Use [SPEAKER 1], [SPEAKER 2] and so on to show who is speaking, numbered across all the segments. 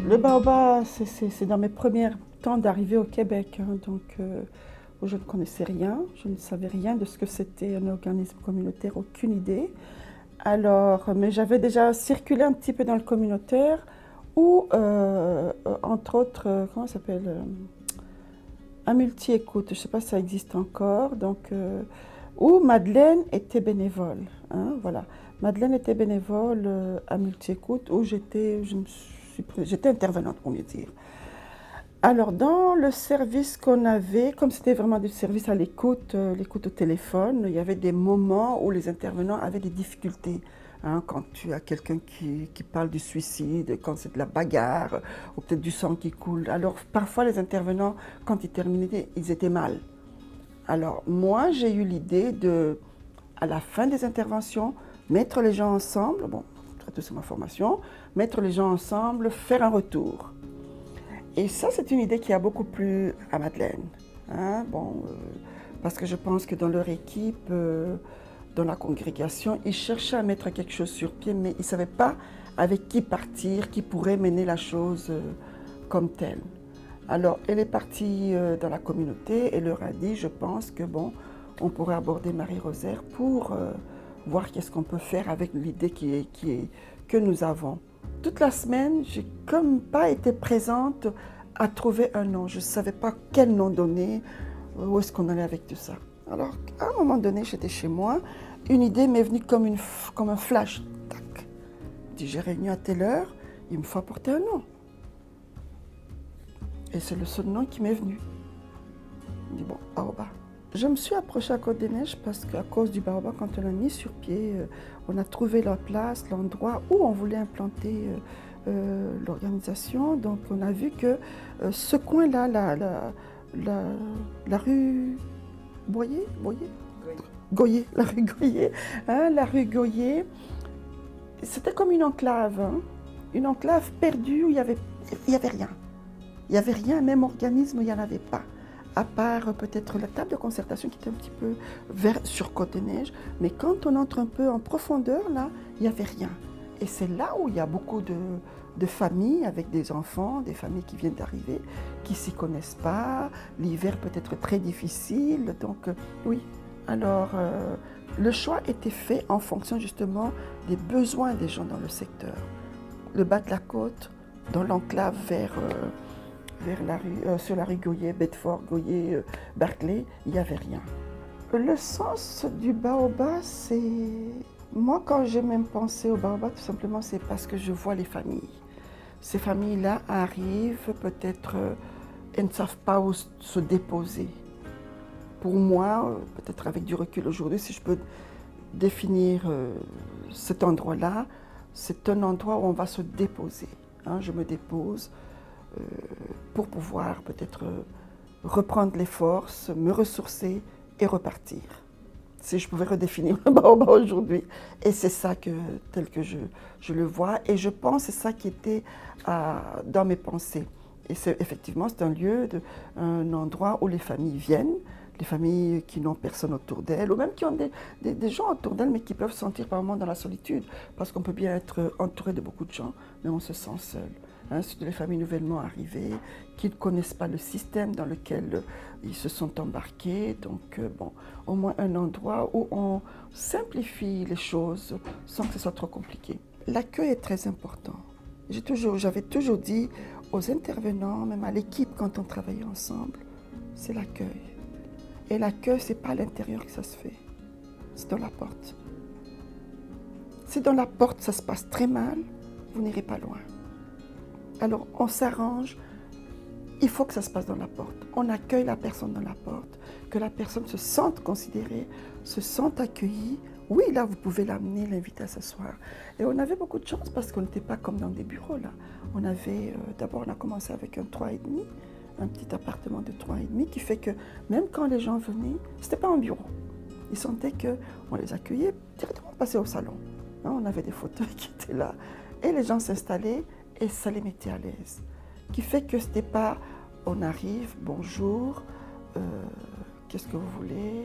[SPEAKER 1] Le baobab, c'est dans mes premiers temps d'arrivée au Québec, hein, donc où je ne connaissais rien, je ne savais rien de ce que c'était un organisme communautaire, aucune idée. Alors, mais j'avais déjà circulé un petit peu dans le communautaire, où, entre autres, comment ça s'appelle un multi-écoute, je ne sais pas si ça existe encore, donc, où Madeleine était bénévole. Hein, voilà. Madeleine était bénévole à multi-écoute, où j'étais intervenante, pour mieux dire. Alors, dans le service qu'on avait, comme c'était vraiment du service à l'écoute, l'écoute au téléphone, il y avait des moments où les intervenants avaient des difficultés. Hein, quand tu as quelqu'un qui parle du suicide, quand c'est de la bagarre, ou peut-être du sang qui coule. Alors, parfois, les intervenants, quand ils terminaient, ils étaient mal. Alors, moi, j'ai eu l'idée de, à la fin des interventions, mettre les gens ensemble, bon, c'est ma formation, mettre les gens ensemble, faire un retour. Et ça, c'est une idée qui a beaucoup plu à Madeleine. Hein, bon, parce que je pense que dans leur équipe, dans la congrégation, ils cherchaient à mettre quelque chose sur pied, mais ils ne savaient pas avec qui partir, qui pourrait mener la chose comme telle. Alors, elle est partie dans la communauté et leur a dit, je pense que bon, on pourrait aborder Marie-Rosaire pour voir qu'est-ce qu'on peut faire avec l'idée que nous avons. Toute la semaine, j'ai comme pas été présente à trouver un nom. Je ne savais pas quel nom donner, où est-ce qu'on allait avec tout ça. Alors, à un moment donné, j'étais chez moi, une idée m'est venue comme un flash. Tac. Je dis, j'ai réuni à telle heure, il me faut apporter un nom. Et c'est le seul nom qui m'est venu. Je dis, bon, baobab. Je me suis approchée à Côte-des-Neiges parce qu'à cause du baobab, quand on l'a mis sur pied, on a trouvé la place, l'endroit où on voulait implanter l'organisation. Donc on a vu que ce coin-là, la rue Goyer, la rue Goyer, hein, la rue Goyer, c'était comme une enclave, hein, une enclave perdue où il y avait rien. Il n'y avait rien, même organisme, il n'y en avait pas. À part peut-être la table de concertation qui était un petit peu sur Côte-des-Neiges. Mais quand on entre un peu en profondeur, là, il n'y avait rien. Et c'est là où il y a beaucoup de familles avec des enfants, des familles qui viennent d'arriver, qui ne s'y connaissent pas. L'hiver peut être très difficile. Donc, oui. Alors, le choix était fait en fonction justement des besoins des gens dans le secteur. Le bas de la côte, dans l'enclave vers la rue, sur la rue Goyer, Bedford, Goyer, Berkeley, il n'y avait rien. Le sens du baobab, c'est... Moi, quand j'ai même pensé au baobab, tout simplement, c'est parce que je vois les familles. Ces familles-là arrivent, peut-être, elles ne savent pas où se déposer. Pour moi, peut-être avec du recul aujourd'hui, si je peux définir cet endroit-là, c'est un endroit où on va se déposer. Hein, je me dépose pour pouvoir peut-être reprendre les forces, me ressourcer et repartir. Si je pouvais redéfinir le baobab aujourd'hui. Et c'est ça tel que je le vois. Et je pense que c'est ça qui était dans mes pensées. Et effectivement, c'est un lieu, un endroit où les familles viennent, les familles qui n'ont personne autour d'elles, ou même qui ont des gens autour d'elles, mais qui peuvent se sentir par moments dans la solitude. Parce qu'on peut bien être entouré de beaucoup de gens, mais on se sent seul. Hein, surtout les familles nouvellement arrivées, qui ne connaissent pas le système dans lequel ils se sont embarqués. Donc, bon, au moins un endroit où on simplifie les choses sans que ce soit trop compliqué. L'accueil est très important. J'avais toujours dit aux intervenants, même à l'équipe quand on travaillait ensemble, c'est l'accueil. Et l'accueil, ce n'est pas à l'intérieur que ça se fait, c'est dans la porte. Si dans la porte ça se passe très mal, vous n'irez pas loin. Alors on s'arrange, il faut que ça se passe dans la porte. On accueille la personne dans la porte, que la personne se sente considérée, se sente accueillie. Oui, là, vous pouvez l'amener, l'inviter à s'asseoir. Et on avait beaucoup de chance parce qu'on n'était pas comme dans des bureaux, là. On avait, d'abord, on a commencé avec un 3,5, un petit appartement de 3,5, qui fait que même quand les gens venaient, ce n'était pas un bureau. Ils sentaient qu'on les accueillait, directement passer au salon. Hein, on avait des fauteuils qui étaient là. Et les gens s'installaient et ça les mettait à l'aise. Qui fait que ce n'était pas, on arrive, bonjour, qu'est-ce que vous voulez,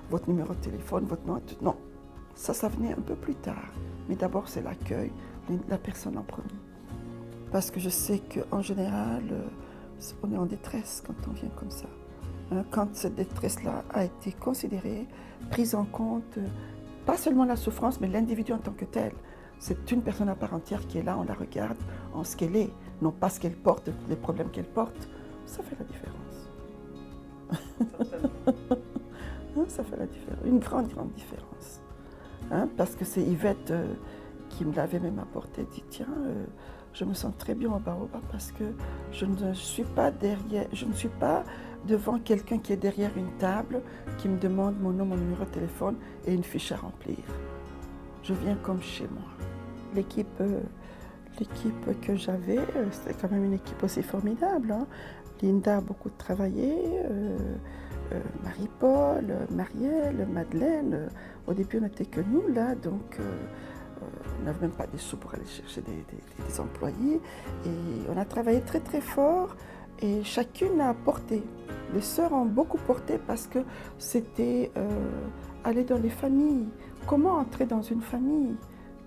[SPEAKER 1] votre numéro de téléphone, votre nom, non. Ça venait un peu plus tard. Mais d'abord, c'est l'accueil. la personne en premier. Parce que je sais qu'en général, on est en détresse quand on vient comme ça. Quand cette détresse-là a été considérée, prise en compte, pas seulement la souffrance, mais l'individu en tant que tel. C'est une personne à part entière qui est là, on la regarde en ce qu'elle est, non pas ce qu'elle porte, les problèmes qu'elle porte. Ça fait la différence. Ça fait la différence, une grande, grande différence. Parce que c'est Yvette qui me l'avait même apporté, dit tiens, je me sens très bien au Baobab parce que je ne suis pas devant quelqu'un qui est derrière une table, qui me demande mon nom, mon numéro de téléphone et une fiche à remplir. Je viens comme chez moi. L'équipe que j'avais, c'était quand même une équipe aussi formidable. Linda a beaucoup travaillé, Marie-Paul, Marielle, Madeleine. Au début, on n'était que nous là, donc on n'avait même pas des sous pour aller chercher des employés. Et on a travaillé très très fort et chacune a apporté. Les sœurs ont beaucoup porté parce que c'était aller dans les familles. Comment entrer dans une famille?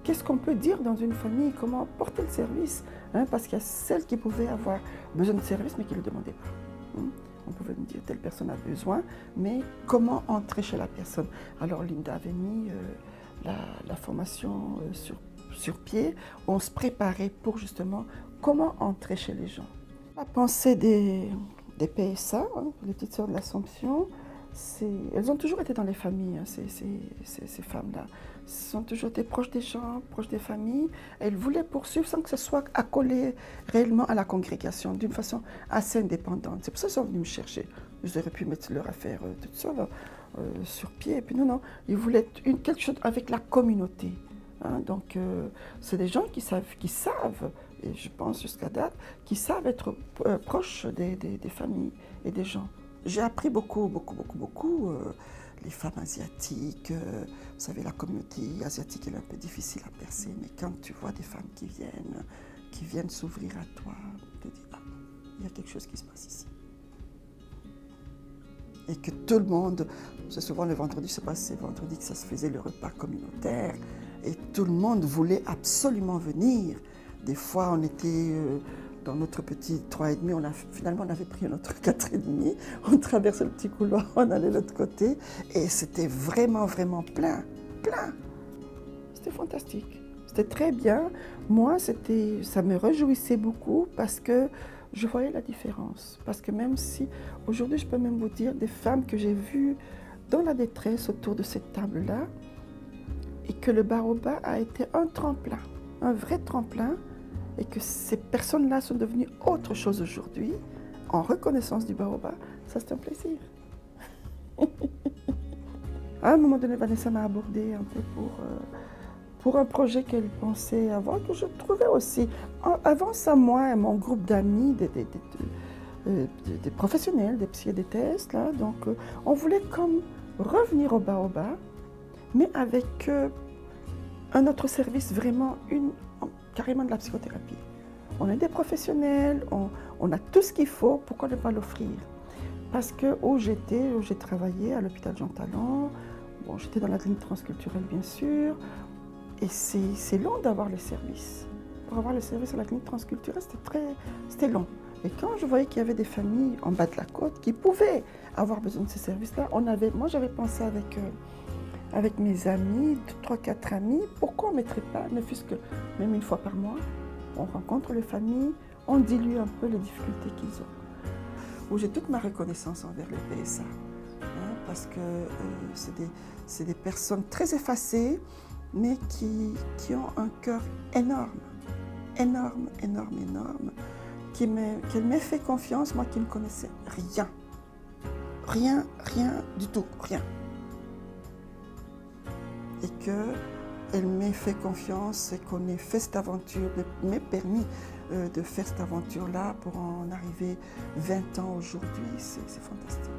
[SPEAKER 1] Qu'est-ce qu'on peut dire dans une famille? Comment porter le service? Parce qu'il y a celles qui pouvaient avoir besoin de service mais qui ne le demandaient pas. On pouvait me dire telle personne a besoin, mais comment entrer chez la personne? Alors Linda avait mis la formation sur pied. On se préparait pour justement comment entrer chez les gens. La pensée des PSA, les petites sœurs de l'Assomption, elles ont toujours été dans les familles, ces femmes-là. Elles ont toujours été proches des gens, proches des familles. Elles voulaient poursuivre sans que ce soit accolé réellement à la congrégation, d'une façon assez indépendante. C'est pour ça qu'elles sont venues me chercher. Ils auraient pu mettre leur affaire toute seule sur pied. Et puis non, ils voulaient quelque chose avec la communauté. Donc c'est des gens qui savent, et je pense jusqu'à date, qui savent être proches des familles et des gens. J'ai appris beaucoup, les femmes asiatiques, vous savez, la communauté asiatique est un peu difficile à percer, mais quand tu vois des femmes qui viennent s'ouvrir à toi, tu te dis, ah, il y a quelque chose qui se passe ici. Et que tout le monde, c'est souvent le vendredi, je ne sais pas si c'est vendredi que ça se faisait le repas communautaire, et tout le monde voulait absolument venir. Des fois, on était dans notre petit 3,5, finalement on avait pris notre 4,5, on traversait le petit couloir, on allait de l'autre côté, et c'était vraiment, vraiment plein. C'était fantastique, c'était très bien. Moi, ça me réjouissait beaucoup parce que je voyais la différence. Parce que même si, aujourd'hui, je peux même vous dire, des femmes que j'ai vues dans la détresse autour de cette table-là, et que le Baobab a été un tremplin, un vrai tremplin, et que ces personnes-là sont devenues autre chose aujourd'hui, en reconnaissance du Baobab, ça c'est un plaisir. À un moment donné, Vanessa m'a abordé un peu pour un projet qu'elle pensait avoir, que je trouvais aussi. Avant ça, moi et mon groupe d'amis, des professionnels, des psy et des tests, là, donc on voulait comme revenir au Baobab, mais avec un autre service, vraiment carrément de la psychothérapie. On est des professionnels, on a tout ce qu'il faut, pourquoi ne pas l'offrir? Parce que où j'ai travaillé à l'hôpital Jean Talon, bon, j'étais dans la clinique transculturelle bien sûr, et c'est long d'avoir les services. Pour avoir les services à la clinique transculturelle, c'était long. Et quand je voyais qu'il y avait des familles en bas de la côte qui pouvaient avoir besoin de ces services-là, moi j'avais pensé avec mes amis, 3-4 amis, pourquoi on ne mettrait pas, ne fût-ce que même une fois par mois, on rencontre les familles, on dilue un peu les difficultés qu'ils ont. Où j'ai toute ma reconnaissance envers les PSA, parce que c'est des personnes très effacées, mais qui ont un cœur énorme, qui m'a fait confiance, moi qui ne connaissais rien du tout, rien. Et qu'elle m'ait fait confiance et qu'on ait fait cette aventure, m'ait permis de faire cette aventure-là pour en arriver 20 ans aujourd'hui, c'est fantastique.